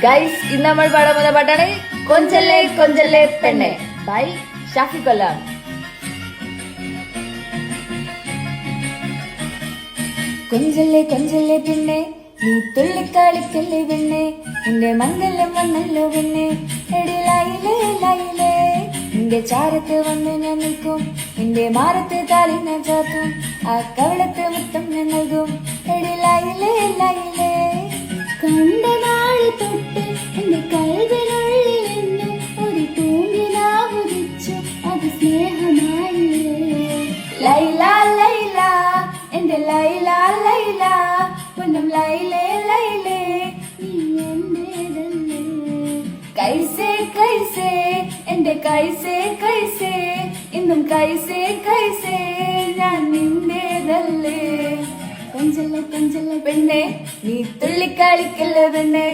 Guys ഇന്ന് നമ്മൾ പാടാൻ പോകുന്ന പാട്ടാണ് കൊഞ്ചല്ലേ കൊഞ്ചല്ലേ പെണ്ണെ ബൈ ഷാഫി കൊല്ലാം. കൊഞ്ചല്ലേ കൊഞ്ചല്ലേ പെണ്ണെ നീ തുള്ളിക്കളിക്കല്ലേ പെണ്ണെ നിന്റെ മംഗലം വന്നല്ലോ പെണ്ണെ എടിലായിലേ ലായിലേ നിന്റെ ചാരത്ത് വന്ന് ഞാൻ നിൽക്കും നിന്റെ മാറത്ത് താലി ഞാൻ ചാത്തും ആ കവളത്ത് മുത്തം ഞാൻ നൽകും എടിലായിലേ ലായിലേ. കണ്ട നാള് തൊട്ട് എന്റെ കൽവിനുള്ളിൽ നിന്നും ഒരു തൂങ്ങിനാവുദിച്ചു അത് സ്നേഹമായില്ലേ. ലൈല ലൈല എന്റെ ലൈല ലൈല പൊന്നും ലൈലേ ലൈലേ നീ എന്റേതല്ലേ. കൈസേ കൈസേ എന്റെ കൈസേ കൈസേ ഇന്നും കൈസേ കൈസേ ഞാൻ നിന്റേതല്ലേ. കൊഞ്ചല്ലേ കൊഞ്ചല്ലേ പെണ്ണെ നീ തുള്ളിക്കളിക്കല്ലേ പെണ്ണെ